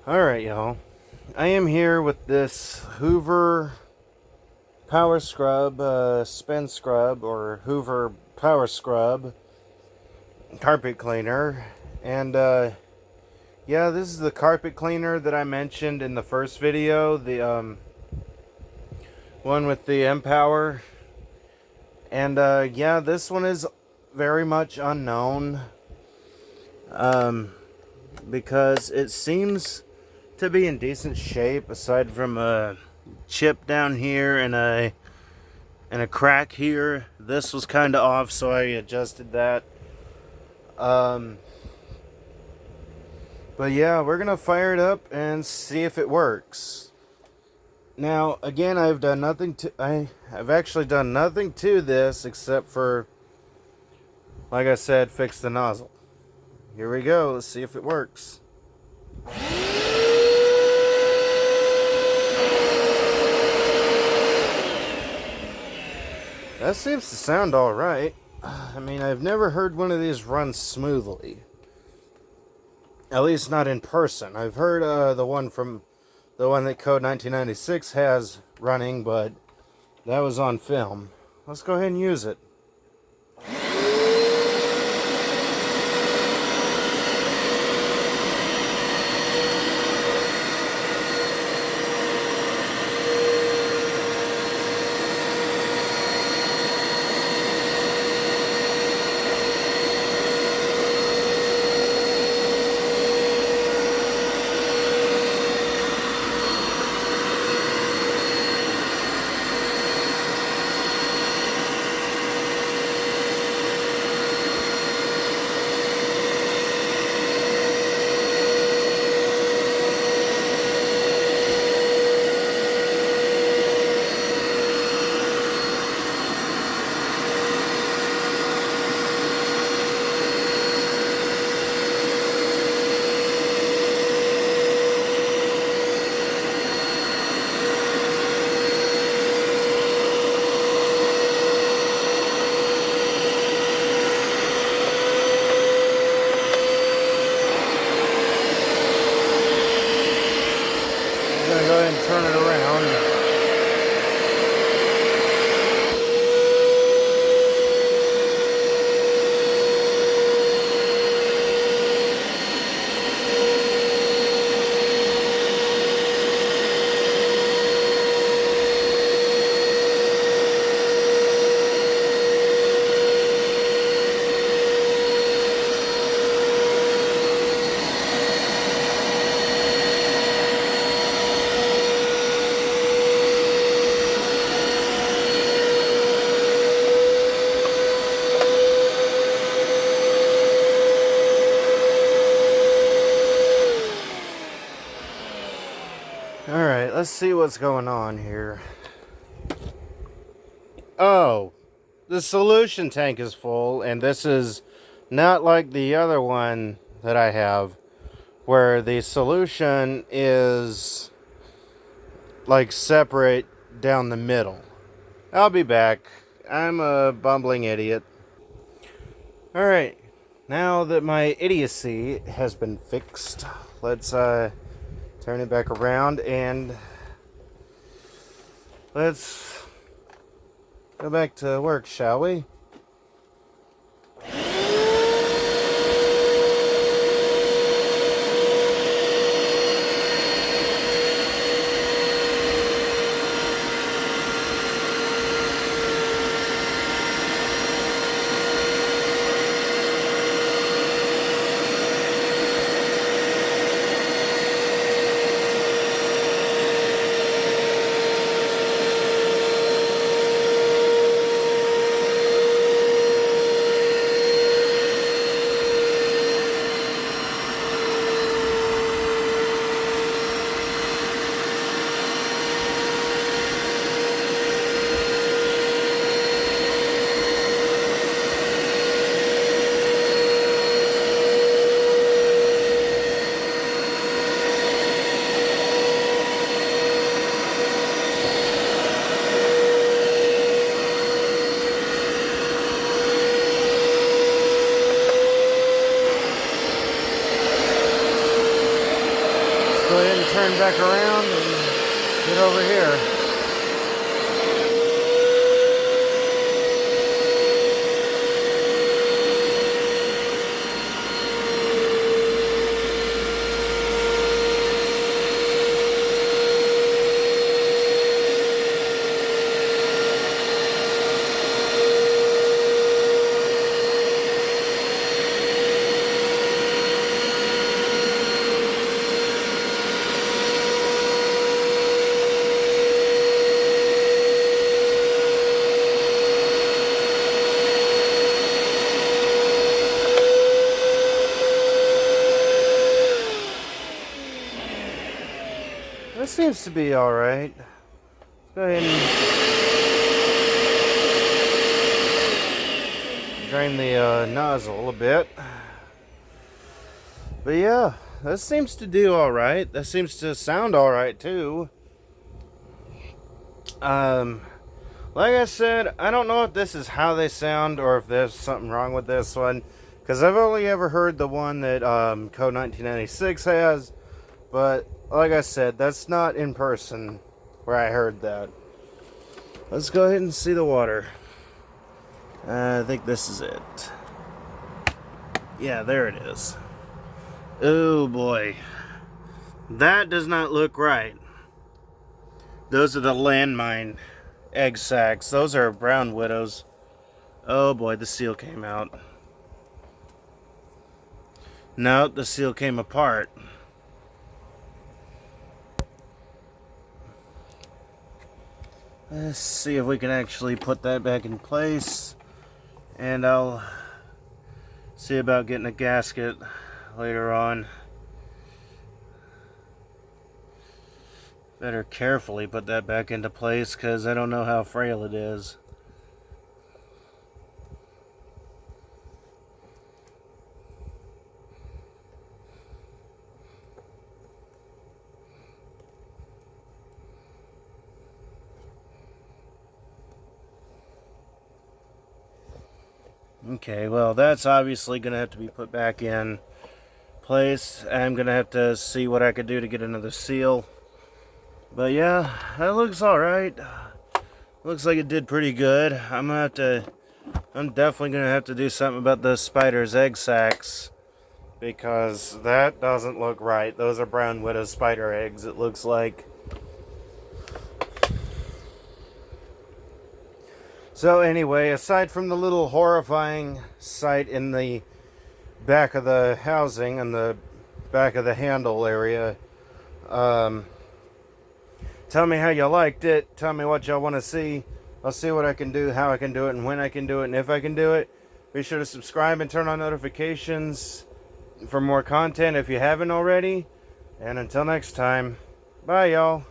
Alright, y'all. I am here with this Hoover Power Scrub, Spin Scrub, or Hoover Power Scrub carpet cleaner. And, yeah, this is the carpet cleaner that I mentioned in the first video, the, one with the Empower. And, yeah, this one is very much unknown, because it seems to be in decent shape, aside from a chip down here and a crack here. This was kind of off, so I adjusted that. But yeah, we're gonna fire it up and see if it works. Now, again, I've actually done nothing to this except for, like I said, fix the nozzle. Here we go. Let's see if it works. That seems to sound alright. I mean, I've never heard one of these run smoothly. At least not in person. I've heard the one that Code 1996 has running, but that was on film. Let's go ahead and use it. I'm gonna go ahead and turn it around. Alright, let's see what's going on here. Oh, the solution tank is full, and this is not like the other one that I have, where the solution is like separate down the middle. I'll be back. I'm a bumbling idiot. Alright, now that my idiocy has been fixed, let's turn it back around and let's go back to work, shall we? turn back around and get over here. That seems to be alright. Go ahead and drain the nozzle a bit. But yeah, that seems to do alright. That seems to sound alright too. Like I said, I don't know if this is how they sound or if there's something wrong with this one. Because I've only ever heard the one that Code 1996 has. But like I said, that's not in person where I heard that. Let's go ahead and see the water. I think this is it. Yeah, there it is. Oh boy. That does not look right. Those are the landmine egg sacs. Those are brown widows. Oh boy, the seal came out. No, the seal came apart. Let's see if we can actually put that back in place. And I'll see about getting a gasket later on. Better carefully put that back into place because I don't know how frail it is. Okay, well, that's obviously going to have to be put back in place. I'm going to have to see what I could do to get another seal. But yeah, that looks alright. Looks like it did pretty good. I'm definitely going to have to do something about the spider's egg sacs. Because that doesn't look right. Those are brown widow spider eggs, it looks like. So anyway, aside from the little horrifying sight in the back of the housing and the back of the handle area, tell me how you liked it. Tell me what y'all want to see. I'll see what I can do, how I can do it, and when I can do it, and if I can do it. Be sure to subscribe and turn on notifications for more content if you haven't already. And until next time, bye y'all.